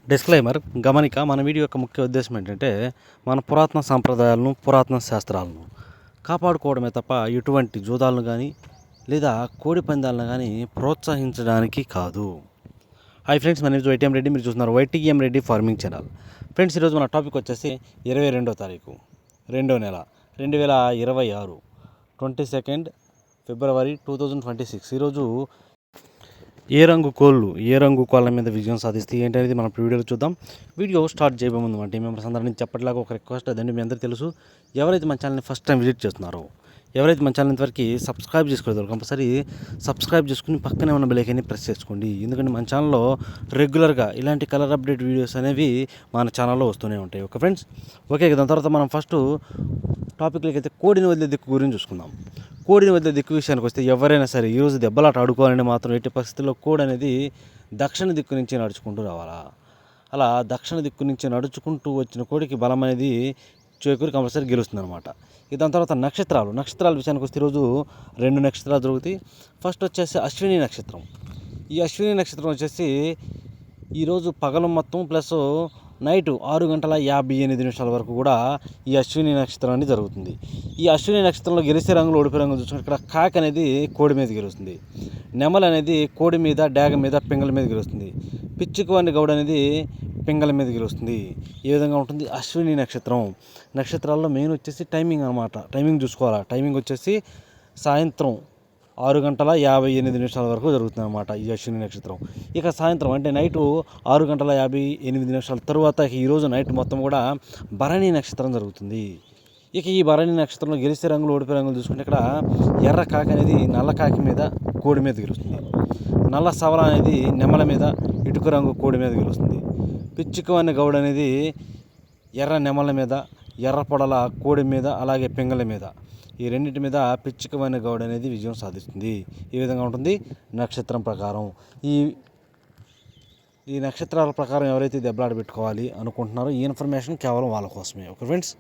Disclaimer గమనిక మన video యొక్క ముఖ్య ఉద్దేశం ఏంటంటే మన పురాతన సాంప్రదాయాలను పురాతన శాస్త్రాలను కాపాడుకోవడమే తప్ప ఎటువంటి జూదాలను కానీ లేదా కోడి పందాలను కానీ ప్రోత్సహించడానికి కాదు. హాయ్ ఫ్రెండ్స్, మన వైటీఎం రెడ్డి, మీరు చూస్తున్నారు YTM Reddy farming channel. Friends, ఈరోజు మన టాపిక్ వచ్చేసి 22వ తారీఖు 2వ నెల 2026 22 ఫిబ్రవరి 2026. ఈరోజు ఏ రంగు కోళ్ళ మీద విజయం సాధిస్తే ఏంటనేది మనం వీడియోలో చూద్దాం. వీడియో స్టార్ట్ చేయబోయే ముందు మన టీం మెంబర్స్ అందరినీ చెప్పట్లాగా ఒక రిక్వెస్ట్, అదండి మీ అందరికీ తెలుసు. ఎవరైతే మన ఛానల్ని ఫస్ట్ టైం విజిట్ చేస్తున్నారో, ఎవరైతే మన ఛానల్ ఇంతవరకు సబ్స్క్రైబ్ చేసుకోలేదో కంపల్సరీ సబ్స్క్రైబ్ చేసుకుని పక్కనే ఉన్న బెల్ ఐకాన్ని ప్రెస్ చేసుకోండి. ఎందుకంటే మన ఛానల్లో రెగ్యులర్గా ఇలాంటి కలర్ అప్డేట్ వీడియోస్ అనేవి మన ఛానల్లో వస్తూనే ఉంటాయి. Okay friends, okay. దాని తర్వాత మనం ఫస్ట్ టాపిక్లోకి అయితే కోడిని వదిలే దిక్కు గురించి చూసుకుందాం. కోడిని వదిలే దిక్కు విషయానికి వస్తే ఎవరైనా సరే ఈరోజు దెబ్బలాట ఆడుకోవాలని మాత్రం ఎట్టి పరిస్థితుల్లో కోడి అనేది దక్షిణ దిక్కు నుంచి నడుచుకుంటూ రావాలా. అలా దక్షిణ దిక్కు నుంచి నడుచుకుంటూ వచ్చిన కోడికి బలం అనేది చేకూరి కంపల్సరీ గెలుస్తుంది అనమాట. దాని తర్వాత నక్షత్రాల విషయానికి వస్తే ఈరోజు 2 నక్షత్రాలు జరుగుతాయి. ఫస్ట్ వచ్చేసి అశ్విని నక్షత్రం. ఈ అశ్విని నక్షత్రం వచ్చేసి ఈరోజు పగలు మొత్తం ప్లస్ నైట్ 6:58 వరకు కూడా ఈ అశ్విని నక్షత్రం అనేది జరుగుతుంది. ఈ అశ్విని నక్షత్రంలో గెలిచే రంగులు, ఓడిపోయే రంగులు చూసుకుంటే ఇక్కడ కాకి అనేది కోడి మీద గెలుస్తుంది, నెమలి అనేది కోడి మీద, డాగ మీద, పింగళ మీద గెలుస్తుంది, పిచ్చుకవాని గౌడ అనేది పింగళ మీద గెలుస్తుంది. ఈ విధంగా ఉంటుంది అశ్విని నక్షత్రం. నక్షత్రాల్లో మెయిన్ వచ్చేసి టైమింగ్ అనమాట. టైమింగ్ చూసుకోవాలా. టైమింగ్ వచ్చేసి సాయంత్రం 6:58 వరకు జరుగుతుంది అనమాట ఈ అశ్విని నక్షత్రం. ఇక సాయంత్రం అంటే నైటు 6:58 తరువాత ఈరోజు నైట్ మొత్తం కూడా భరణి నక్షత్రం జరుగుతుంది. ఇక ఈ భరణి నక్షత్రంలో గెలిచే రంగులు, ఓడిపోయే రంగులు చూసుకుంటే ఇక్కడ ఎర్ర కాకి అనేది నల్ల కాకి మీద, కోడి మీద గెలుస్తుంది. నల్ల సవల అనేది నెమల మీద, ఇటుక రంగు కోడి మీద గెలుస్తుంది. పిచ్చుకవాని గౌడ అనేది ఎర్ర నెమల మీద, ఎర్ర పొడల కోడి మీద, అలాగే పింగళ మీద, ఈ రెండింటి మీద పిచ్చుకవాని గౌడ అనేది విజయం సాధిస్తుంది. ఈ విధంగా ఉంటుంది నక్షత్రం ప్రకారం. ఈ నక్షత్రాల ప్రకారం ఎవరైతే దెబ్బలాట పెట్టుకోవాలి అనుకుంటున్నారో ఈ ఇన్ఫర్మేషన్ కేవలం వాళ్ళ కోసమే. ఓకే ఫ్రెండ్స్,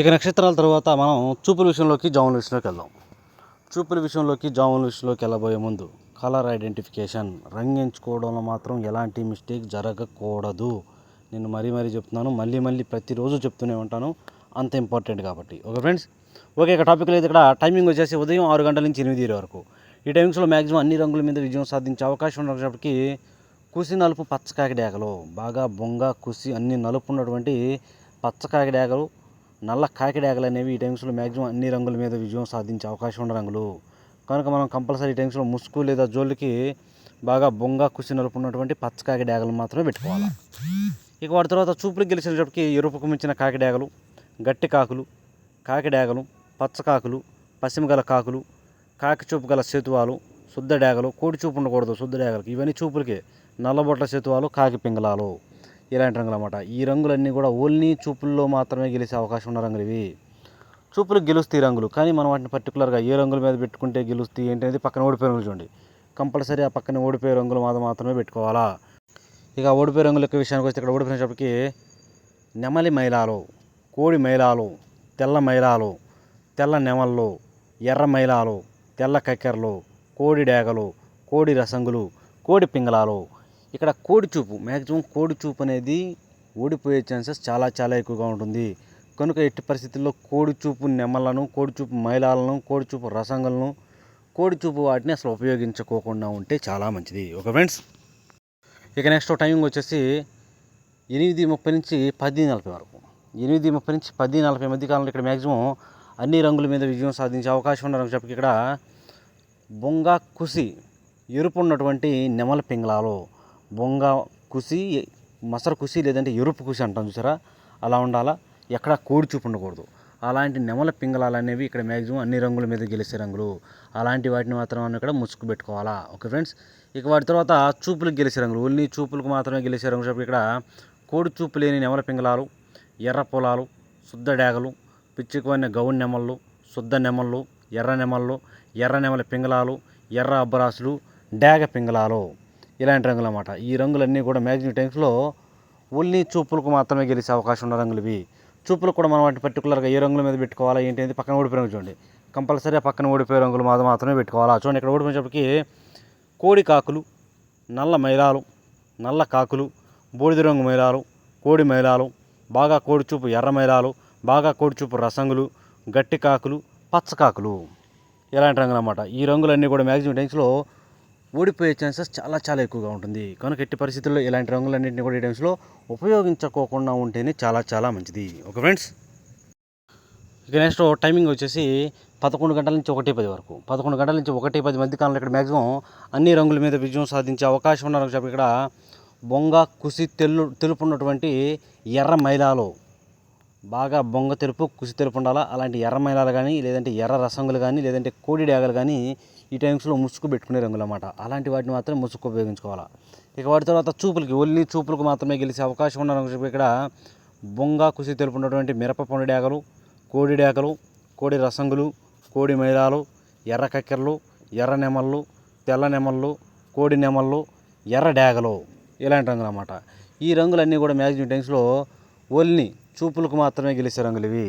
ఇక నక్షత్రాల తర్వాత మనం చూపుల విషయంలోకి, జాముల విషయంలోకి వెళ్దాం. చూపుల విషయంలోకి, జాముల విషయంలోకి వెళ్ళబోయే ముందు కలర్ ఐడెంటిఫికేషన్, రంగు ఎంచుకోవడంలో మాత్రం ఎలాంటి మిస్టేక్ జరగకూడదు. నేను మరీ చెప్తున్నాను, మళ్ళీ ప్రతిరోజు చెప్తూనే ఉంటాను, అంత ఇంపార్టెంట్ కాబట్టి. Okay friends, okay. ఇక టాపిక్లో అయితే ఇక్కడ టైమింగ్ వచ్చేసి ఉదయం 6 గంటల నుంచి 8 వరకు. ఈ టైమింగ్స్లో మ్యాక్సిమం అన్ని రంగుల మీద విజయం సాధించే అవకాశం ఉన్నప్పటికీ కుసి నలుపు పచ్చకాకి డేగలు, బాగా బొంగ కుసి అన్ని నలుపు ఉన్నటువంటి పచ్చకాకి డేగలు, నల్ల కాకి డేగలు అనేవి ఈ టైమ్స్లో మ్యాక్సిమం అన్ని రంగుల మీద విజయం సాధించే అవకాశం ఉన్న రంగులు కనుక మనం కంపల్సరీ ఈ టైమ్స్లో ముసుగు లేదా జోళ్ళకి బాగా బొంగ కుసి నలుపు ఉన్నటువంటి పచ్చకాకి డేగలు మాత్రమే పెట్టుకోవాలి. ఇక వాటి తర్వాత చూపులకు గెలిచినప్పటికీ ఎరుపుకు మించిన కాకి డేగలు, గట్టి కాకులు, కాకి డేగలు, పచ్చకాకులు, పశ్చిమ గల కాకులు, కాకి చూపు గల సేతువాలు, శుద్ధ డేగలు, కోడి చూపు ఉండకూడదు శుద్ధ డేగలకి, ఇవన్నీ చూపులకే. నల్లబొట్ల సేతువాలు, కాకి పింగళాలు, ఇలాంటి రంగులు అన్నమాట. ఈ రంగులన్నీ కూడా ఓన్లీ చూపుల్లో మాత్రమే గెలిచే అవకాశం ఉన్న రంగులు ఇవి. చూపులకు గెలుస్తాయి రంగులు, కానీ మనం వాటిని పర్టికులర్గా ఏ రంగుల మీద పెట్టుకుంటే గెలుస్తాయి ఏంటనేది పక్కన ఓడిపోయే రంగులు చూడండి. కంపల్సరీ ఆ పక్కన ఓడిపోయే రంగులు మాత్రమే పెట్టుకోవాలా. ఇక ఓడిపోయే రంగుల యొక్క విషయానికి వస్తే ఇక్కడ ఓడిపోయినప్పటికీ నెమలి మైలాలు, కోడి మైలాలు, తెల్ల మైలాలు, తెల్ల నెమళ్ళు, ఎర్ర మైలాలు, తెల్ల కక్కెరలు, కోడి డేగలు, కోడి రసంగులు, కోడి పింగళాలు. ఇక్కడ కోడి చూపు మ్యాక్సిమం కోడి చూపు అనేది ఓడిపోయే ఛాన్సెస్ చాలా ఎక్కువగా ఉంటుంది. కనుక ఎట్టి పరిస్థితుల్లో కోడి చూపు నెమలను, కోడి చూపు మైలాలను, కోడి చూపు రసంగులను, కోడి చూపు వాటిని అసలు ఉపయోగించుకోకుండా ఉంటే చాలా మంచిది. ఓకే ఫ్రెండ్స్, ఇక నెక్స్ట్ టైమింగ్ వచ్చేసి 8:30 నుంచి 10:40 వరకు. 8:30 నుంచి 10:40 మధ్య కాలంలో ఇక్కడ మ్యాక్సిమం అన్ని రంగుల మీద విజయం సాధించే అవకాశం ఉన్న రంగు చెప్పి ఇక్కడ బొంగ కుసి ఎరుపు ఉన్నటువంటి నెమల పింగళాలు, బొంగ కుసి, మసర కుసి లేదంటే ఎరుపు కుసి అంటాం చూసారా, అలా ఉండాలా. ఎక్కడ కోడి చూపు ఉండకూడదు. అలాంటి నెమల పింగళాలు అనేవి ఇక్కడ మ్యాక్సిమం అన్ని రంగుల మీద గెలిచే రంగులు. అలాంటి వాటిని మాత్రం ఇక్కడ ముసుగు పెట్టుకోవాలా. ఓకే ఫ్రెండ్స్, ఇక వాటి తర్వాత చూపులకు గెలిచే రంగులు, ఓన్లీ చూపులకు మాత్రమే గెలిచే రంగు చెప్పి ఇక్కడ కోడి చూపు లేని నెమల పింగళాలు, ఎర్ర పొలాలు, శుద్ధ డేగలు, పిచ్చుకవన్న గౌన్ నెమళ్ళు, శుద్ధ నెమళ్ళు, ఎర్ర నెమళ్ళు, ఎర్ర నెమల పింగళాలు, ఎర్ర అబ్బరాసులు, డేగ పింగళాలు, ఇలాంటి రంగులు అన్నమాట. ఈ రంగులన్నీ కూడా మ్యాక్సిమం టైమ్స్లో ఓన్లీ చూపులకు మాత్రమే గెలిచే అవకాశం ఉన్న రంగులు ఇవి. చూపులకు కూడా మనం వాటిని పర్టికులర్గా ఏ రంగుల మీద పెట్టుకోవాలా ఏంటి అనేది పక్కన ఓడిపోయే రంగు చూడండి. కంపల్సరీ ఆ పక్కన ఓడిపోయే రంగులు మాత్రమే పెట్టుకోవాలా. చూడండి, ఇక్కడ ఓడిపోయేటప్పటికి కోడి కాకులు, నల్ల మైలాలు, నల్ల కాకులు, బూడిద రంగు మైలాలు, కోడి మైలాలు, బాగా కోడి చూపు ఎర్ర మైలాలు, బాగా కోడి చూపు రసంగులు, గట్టి కాకులు, పచ్చకాకులు ఇలాంటి రంగులు అన్నమాట. ఈ రంగులన్నీ కూడా మ్యాక్సిమం టైమ్స్లో ఓడిపోయే ఛాన్సెస్ చాలా చాలా ఎక్కువగా ఉంటుంది. కనుక ఎట్టి పరిస్థితుల్లో ఇలాంటి రంగులన్నింటినీ కూడా ఈ టైమ్స్లో ఉపయోగించుకోకుండా ఉంటేనే చాలా చాలా మంచిది. ఓకే ఫ్రెండ్స్, ఇక నెక్స్ట్ టైమింగ్ వచ్చేసి 11 గంటల నుంచి 1:10 వరకు. 11 గంటల నుంచి 1:10 మధ్య కాలంలో ఇక్కడ మ్యాక్సిమం అన్ని రంగుల మీద విజయం సాధించే అవకాశం ఉన్న రంగు ఇక్కడ బొంగ, కుసి, తెలుపు ఉన్నటువంటి ఎర్ర మైలాలు, బాగా బొంగ తెలుపు, కుసి తెలుపు ఉండాలా. అలాంటి ఎర్ర మైలాలు కానీ, లేదంటే ఎర్ర రసంగులు కానీ, లేదంటే కోడి డ్యాగలు కానీ ఈ టైమ్స్లో ముసుగు పెట్టుకునే రంగులు అన్నమాట. అలాంటి వాటిని మాత్రం ముసుగు ఉపయోగించుకోవాలా. ఇక వాటి తర్వాత చూపులకి, ఓన్లీ చూపులకు మాత్రమే గెలిచే అవకాశం ఉన్న రంగు ఇక్కడ బొంగ, కుసి తెలుపు ఉన్నటువంటి మిరప పండు డ్యాగలు, కోడి డ్యాగలు, కోడి రసంగులు, కోడి మైలాలు, ఎర్ర కక్కెరలు, ఎర్ర నెమళ్ళు, తెల్ల నెమళ్ళు, కోడి నెమళ్ళు, ఎర్ర డ్యాగలు ఇలాంటి రంగులు అన్నమాట. ఈ రంగులన్నీ కూడా మ్యాక్సిమం టైమ్స్లో ఓన్లీ చూపులకు మాత్రమే గెలిచే రంగులు ఇవి.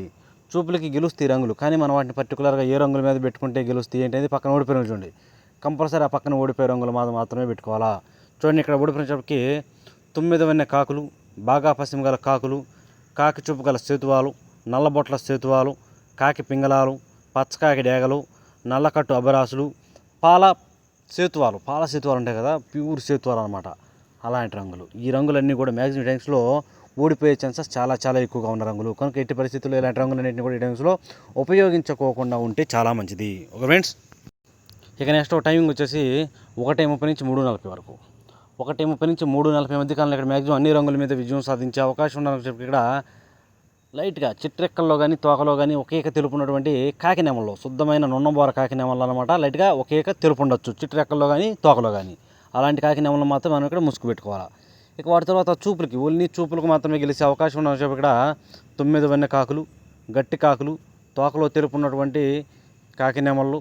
చూపులకి గెలుస్తాయి రంగులు, కానీ మనం వాటిని పర్టికులర్గా ఏ రంగుల మీద పెట్టుకుంటే గెలుస్తాయి ఏంటనేది పక్కన ఓడిపోయిన చూడండి. కంపల్సరీ ఆ పక్కన ఓడిపోయే రంగులు మాత్రమే పెట్టుకోవాలా. చూడండి, ఇక్కడ ఓడిపోయినప్పటికీ 9 వన్నె కాకులు, బాగా పశ్చిమ గల కాకులు, కాకి చూపు గల సేతువాలు, నల్లబొట్ల సేతువాలు, కాకి పింగళాలు, పచ్చకాకి డేగలు, నల్లకట్టు అబరాసులు, పాల సేతువాలు ఉంటాయి కదా, ప్యూర్ సేతువాలు అనమాట. అలాంటి రంగులు, ఈ రంగులన్నీ కూడా మ్యాక్సిమం టైమ్స్లో ఓడిపోయే ఛాన్సెస్ చాలా చాలా ఎక్కువగా ఉన్న రంగులు. కనుక ఎట్టి పరిస్థితుల్లో ఇలాంటి రంగులన్నింటినీ కూడా ఈ టైమ్స్లో ఉపయోగించుకోకుండా ఉంటే చాలా మంచిది. ఓకే ఫ్రెండ్స్, ఇక నెక్స్ట్ టైమింగ్ వచ్చేసి 1:30 నుంచి 3:40 వరకు. 1:30 నుంచి 3:40 మధ్య కాలంలో ఇక్కడ మ్యాక్సిమం అన్ని రంగుల మీద విజయం సాధించే అవకాశం ఉన్న చెప్పి ఇక్కడ లైట్గా చిట్రెక్కల్లో కానీ, తోకలో కానీ ఒకేక తెలుపు ఉన్నటువంటి కాకి నెమల్లో, శుద్ధమైన నున్నబోర కాకి నెమళ్ళు అనమాట. లైట్గా ఒకేక తెలుపు ఉండొచ్చు చిట్రెక్కల్లో కానీ, తోకలో కానీ. అలాంటి కాకి నెమళ్ళు మాత్రం మనం ఇక్కడ ముసుగు పెట్టుకోవాలి. ఇక వాటి తర్వాత చూపులకి, ఓన్లీ చూపులకు మాత్రమే గెలిచే అవకాశం ఉన్న చెప్పి ఇక్కడ 9 వన్నె కాకులు, గట్టి కాకులు, తోకలో తెలుపు ఉన్నటువంటి కాకి నెమళ్ళు,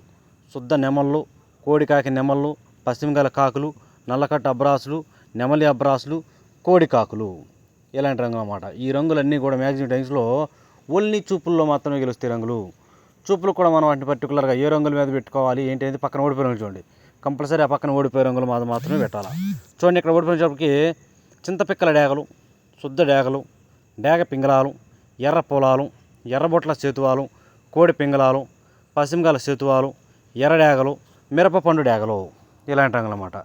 శుద్ధ నెమళ్ళు, కోడి కాకి నెమళ్ళు, పశ్చిమగల కాకులు, నల్లకట్టు అబ్రాసులు, నెమలి అబ్రాసులు, కోడి కాకులు ఇలాంటి రంగులు అన్నమాట. ఈ రంగులన్నీ కూడా మ్యాక్సిమం టైమ్స్లో ఓన్లీ చూపుల్లో మాత్రమే గెలుస్తాయి రంగులు. చూపులు కూడా మనం వాటిని పర్టికులర్గా ఏ రంగుల మీద పెట్టుకోవాలి ఏంటి అనేది పక్కన ఓడిపోయిన రంగులు చూడండి. కంపల్సరీ ఆ పక్కన ఓడిపోయే రంగులు మాత్రమే పెట్టాలి. చూడండి, ఇక్కడ ఓడిపోయినప్పటికి చింతపిక్కల డేగలు, శుద్ధ డేగలు, డేగ పింగళాలు, ఎర్ర పొలాలు, ఎర్రబొట్ల సేతువాలు, కోడి పింగళాలు, పశ్చిమగల సేతువాలు, ఎర్ర డేగలు, మిరప పండు డేగలు ఇలాంటి రంగులు అన్నమాట.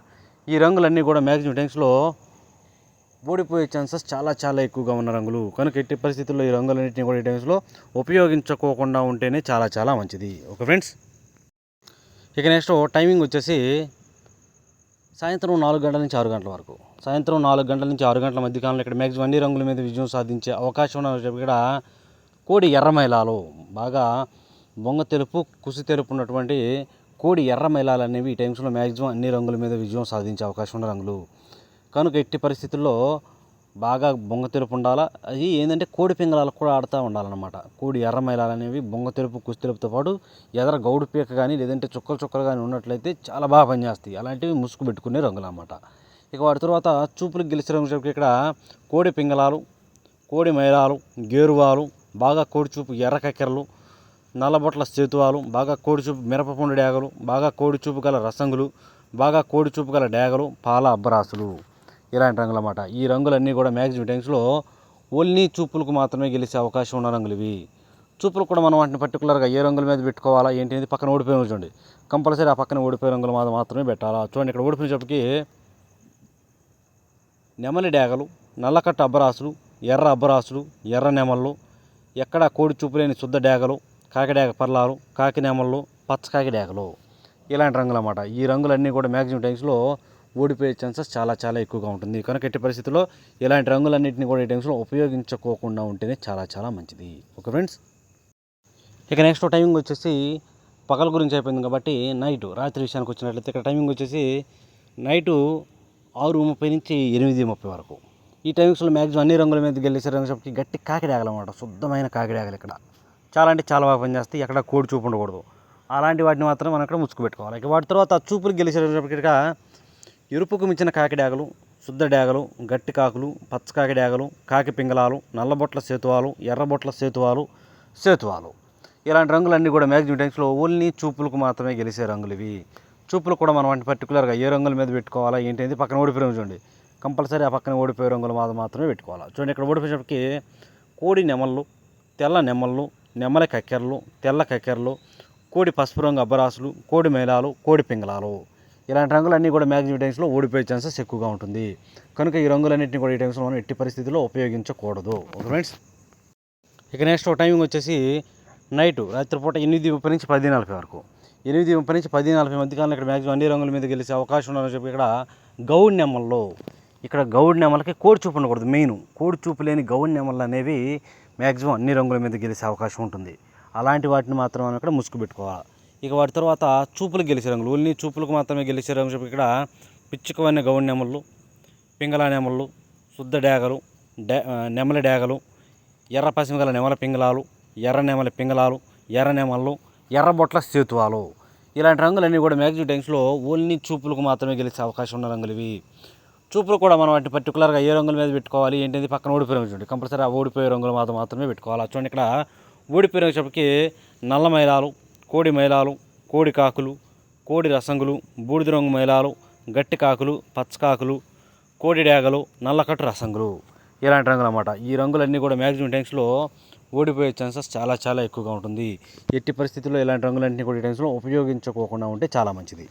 ఈ రంగులన్నీ కూడా మ్యాక్సిమం టైమ్స్లో ఓడిపోయే ఛాన్సెస్ చాలా చాలా ఎక్కువగా ఉన్న రంగులు. కనుక ఎట్టి పరిస్థితుల్లో ఈ రంగులన్నింటినీ కూడా ఈ టైమ్స్లో ఉపయోగించుకోకుండా ఉంటేనే చాలా చాలా మంచిది. ఓకే ఫ్రెండ్స్, ఇక నెక్స్ట్ టైమింగ్ వచ్చేసి సాయంత్రం 4 గంటల నుంచి 6 గంటల వరకు. సాయంత్రం 4 గంటల నుంచి 6 గంటల మధ్య కాలంలో ఇక్కడ మ్యాక్సిమం అన్ని రంగుల మీద విజయం సాధించే అవకాశం ఉన్న ఇక్కడ కోడి ఎర్ర మైలాలు, బాగా బొంగ తెలుపు, కుసి తెలుపు ఉన్నటువంటి కోడి ఎర్ర మైలాలు అనేవి ఈ టైమ్స్లో మ్యాక్సిమం అన్ని రంగుల మీద విజయం సాధించే అవకాశం ఉన్న రంగులు. కనుక ఎట్టి పరిస్థితుల్లో బాగా బొంగ తెలుపు ఉండాలా. అది ఏంటంటే కోడి పింగళాలకు కూడా ఆడుతూ ఉండాలన్నమాట. కోడి ఎర్ర మైలాలు అనేవి బొంగ తెలుపు, కుసి తెలుపుతో పాటు ఎదర గౌడు పీక కానీ, లేదంటే చుక్కలు చుక్కలు కానీ ఉన్నట్లయితే చాలా బాగా పనిచేస్తాయి. అలాంటివి ముసుగు పెట్టుకునే రంగులు అన్నమాట. ఇక వాటి తర్వాత చూపులకు గెలిచే రంగు చెప్పి ఇక్కడ కోడి పింగళాలు, కోడి మైలాలు, గేరువాలు, బాగా కోడి చూపు ఎర్ర కక్కెరలు, నల్లబొట్ల సేతువాలు, బాగా కోడి చూపు మిరపపండు డేగలు, బాగా కోడి చూపు గల రసంగులు, బాగా కోడి చూపు గల డేగలు, పాల అబ్బరాసులు ఇలాంటి రంగులు అన్నమాట. ఈ రంగులన్నీ కూడా మ్యాక్సిమం టైమ్స్లో ఓన్లీ చూపులకు మాత్రమే గెలిచే అవకాశం ఉన్న రంగులు ఇవి. చూపులు కూడా మనం వాటిని పర్టికులర్గా ఏ రంగుల మీద పెట్టుకోవాలా ఏంటి అనేది పక్కన ఓడిపోయిన చూడండి. కంపల్సరీ ఆ పక్కన ఓడిపోయే రంగులు మాత్రమే పెట్టాలా. చూడండి, ఇక్కడ ఓడిపోయినప్పటికీ నెమలి డేగలు, నల్లకట్టు అబ్బరాసులు, ఎర్ర అబ్బరాసులు, ఎర్ర నెమళ్ళు, ఎక్కడ కోడి చూపు లేని శుద్ధ డేగలు, కాకి డేగ పర్లాలు, కాకి నెమళ్ళు, పచ్చకాకి డేగలు ఇలాంటి రంగులు అన్నమాట. ఈ రంగులన్నీ కూడా మ్యాక్సిమం టైమ్స్లో ఓడిపోయే ఛాన్సెస్ చాలా చాలా ఎక్కువగా ఉంటుంది. కనుక ఎట్టి పరిస్థితుల్లో ఇలాంటి రంగులన్నింటినీ కూడా ఈ టైమ్స్లో ఉపయోగించుకోకుండా ఉంటేనే చాలా చాలా మంచిది. ఓకే ఫ్రెండ్స్, ఇక నెక్స్ట్ టైమింగ్ వచ్చేసి పగల గురించి అయిపోయింది కాబట్టి రాత్రి విషయానికి వచ్చినట్లయితే ఇక్కడ టైమింగ్ వచ్చేసి నైటు 6:30 నుంచి 8:30 వరకు. ఈ టైమింగ్స్లో మ్యాక్సిమం అన్ని రంగుల మీద గెలిచే రంగు గట్టి కాకిడాగలు అన్నమాట. శుద్ధమైన కాకిడాగలు ఇక్కడ చాలా అంటే చాలా బాగా పనిచేస్తాయి. ఎక్కడ కోడి చూపు ఉండకూడదు. అలాంటి వాటిని మాత్రం మనం ఇక్కడ ముసుగు పెట్టుకోవాలి. ఇక వాటి తర్వాత చూపులు గెలిచే ఇక్కడ ఎరుపుకు మించిన కాకిడాగలు, శుద్ధ డేగలు, గట్టి కాకులు, పచ్చకాకి డేగలు, కాకి పింగళాలు, నల్లబొట్ల సేతువాలు, ఎర్రబొట్ల సేతువాలు ఇలాంటి రంగులన్నీ కూడా మ్యాక్సిమం టైమ్స్లో ఓన్లీ చూపులకు మాత్రమే గెలిచే రంగులు ఇవి. చూపులు కూడా మనం వాటిని పర్టికులర్గా ఏ రంగుల మీద పెట్టుకోవాలా ఏంటి అనేది పక్కన ఓడిపోయిన చూడండి. కంపల్సరీ ఆ పక్కన ఓడిపోయే రంగులు మాత్రమే పెట్టుకోవాలి. చూడండి ఇక్కడ ఓడిపోయేటప్పటికి కోడి నెమళ్ళు, తెల్ల నెమళ్ళు, నెమలి కక్కెరలు, తెల్ల కక్కెరలు, కోడి పసుపు రంగు అబ్బరాసులు, కోడి మేళాలు, కోడి పింగళాలు, ఇలాంటి రంగులన్నీ కూడా మ్యాక్సిమం టైమ్స్లో ఓడిపోయే ఛాన్సెస్ ఎక్కువగా ఉంటుంది. కనుక ఈ రంగులన్నింటినీ కూడా ఈ టైమ్స్లో మనం ఎట్టి పరిస్థితుల్లో ఉపయోగించకూడదు. Okay friends. ఇక నెక్స్ట్ టైమింగ్ వచ్చేసి నైటు రాత్రిపూట 8:30 నుంచి 10:40 వరకు. 8:30 నుంచి 10:40 మధ్యకాలంలో ఇక్కడ మ్యాక్సిమం అన్ని రంగుల మీద గెలిచే అవకాశం ఉందని చెప్పి ఇక్కడ గౌడ్ నెమల్లో, ఇక్కడ గౌడ్ నెమలకి కోడి చూపు ఉండకూడదు. మెయిన్ కోడి చూపు లేని గౌడ్ నెమళ్ళు అనేవి మ్యాక్సిమం అన్ని రంగుల మీద గెలిచే అవకాశం ఉంటుంది. అలాంటి వాటిని మాత్రం మనం ఇక్కడ ముసుగు పెట్టుకోవాలి. ఇక వాటి తర్వాత చూపులకు గెలిచే రంగులు, ఓన్లీ చూపులకు మాత్రమే గెలిచే రంగులు చెప్పి ఇక్కడ పిచ్చుకవన్న గౌడ్ నెమళ్ళు, పింగళ నెమళ్ళు, శుద్ధ డేగలు, నెమలి డేగలు, ఎర్ర పసిమిగల నెమల పింగళాలు, ఎర్ర నెమలి పింగళాలు, ఎర్ర నెమళ్ళు, ఎర్రబొట్ల సేతువాలు, ఇలాంటి రంగులన్నీ కూడా మ్యాక్సిమం టైమ్స్లో ఓన్లీ చూపులకు మాత్రమే గెలిచే అవకాశం ఉన్న రంగులు ఇవి. చూపులు కూడా మనం వాటి పర్టికులర్గా ఏ రంగుల మీద పెట్టుకోవాలి ఏంటంటే పక్కన ఓడిపోయే రంగు చూడండి. కంపల్సరీ ఆ ఓడిపోయే రంగులు మాత్రమే పెట్టుకోవాలి. చూడండి ఇక్కడ ఓడిపోయే రంగు చెప్పకి నల్ల మైలాలు, కోడి మైలాలు, కోడి కాకులు, కోడి రసంగులు, బూడిద రంగు మైలాలు, గట్టి కాకులు, పచ్చకాకులు, కోడి డేగలు, నల్లకట్టు రసంగులు, ఇలాంటి రంగులు అన్నమాట. ఈ రంగులన్నీ కూడా మ్యాక్సిమం టైమ్స్లో ఓడిపోయే ఛాన్సెస్ చాలా ఎక్కువగా ఉంటుంది. ఎట్టి పరిస్థితుల్లో ఇలాంటి రంగులన్నీ కూడా ఈ టైమ్స్లో ఉపయోగించుకోకుండా ఉంటే చాలా మంచిది.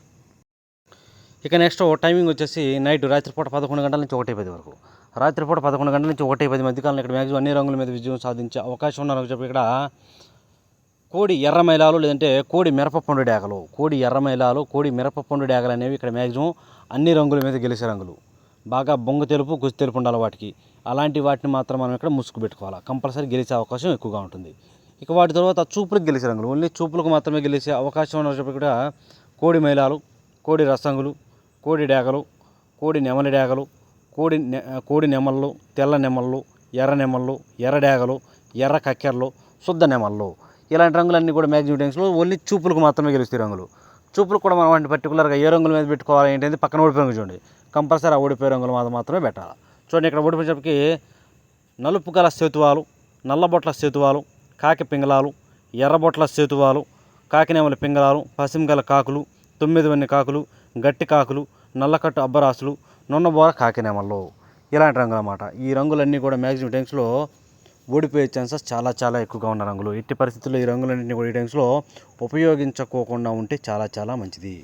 ఇక నెక్స్ట్ టైమింగ్ వచ్చేసి నైట్ రాత్రిపూట 11 గంటల నుంచి 1:10 వరకు. రాత్రిపూట 11 గంటల నుంచి 1:10 మధ్యకాలంలో ఇక్కడ మ్యాక్సిమం అన్ని రంగుల మీద విజయం సాధించే అవకాశం ఉన్నారని చెప్పి ఇక్కడ కోడి ఎర్ర మైలాలు లేదంటే కోడి మిరపపండు డేగలు, కోడి ఎర్ర మైలాలు, కోడి మిరపపండు డేగలు అనేవి ఇక్కడ మ్యాక్సిమం అన్ని రంగుల మీద గెలిచే రంగులు. బాగా బొంగ తెలుపు, గుసి తెలుపు ఉండాలి వాటికి. అలాంటి వాటిని మాత్రం మనం ఇక్కడ ముసుగు పెట్టుకోవాలి. కంపల్సరీ గెలిచే అవకాశం ఎక్కువగా ఉంటుంది. ఇక వాటి తర్వాత చూపులకు గెలిచే రంగులు, ఓన్లీ చూపులకు మాత్రమే గెలిచే అవకాశం ఉన్న చెప్పి కూడా కోడి మైలాలు, కోడి రసంగులు, కోడి డేగలు, కోడి నెమలి డేగలు, కోడి నెమళ్ళు, తెల్ల నెమళ్ళు, ఎర్ర నెమళ్ళు, ఎర్ర డేగలు, ఎర్ర కక్కెరలు, శుద్ధ నెమళ్ళు, ఇలాంటి రంగులన్నీ కూడా మ్యాక్సిమం టైమ్స్లో ఓన్లీ చూపులకు మాత్రమే గెలుస్తాయి రంగులు. చూపులకు కూడా మనం వాటిని పర్టికులర్గా ఏ రంగుల మీద పెట్టుకోవాలి ఏంటంటే పక్కన ఓడిపోయే రంగు చూడండి. కంపల్సరీ ఆ ఓడిపోయే రంగులు మాత్రమే పెట్టాలి. చూడండి ఇక్కడ ఓడిపోయేటప్పటికి నలుపు గల సేతువాలు, నల్లబొట్ల సేతువాలు, కాకి పింగళాలు, ఎర్రబొట్ల సేతువాలు, కాకినేమల పింగళాలు, పసిమిగల కాకులు, 9 వన్నె కాకులు, గట్టి కాకులు, నల్లకట్టు అబ్బరాసులు, నున్నబోర కాకినేమల్లో, ఇలాంటి రంగులు అన్నమాట. ఈ రంగులన్నీ కూడా మ్యాక్సిమం టైమ్స్లో ఓడిపోయే ఛాన్సెస్ చాలా ఎక్కువగా ఉన్న రంగులు. ఎట్టి పరిస్థితుల్లో ఈ రంగులన్నింటినీ కూడా ఈ టైమ్స్లో ఉపయోగించుకోకుండా ఉంటే చాలా మంచిది.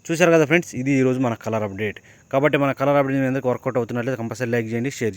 చూశారు కదా ఫ్రెండ్స్, ఇది ఈరోజు మన కలర్ అప్డేట్. కాబట్టి మన కలర్ అప్డేట్ మీ అందరికీ వర్కౌట్ అవుతున్నట్లయితే కంపల్సరీ లైక్ చేయండి, షేర్ చేయండి.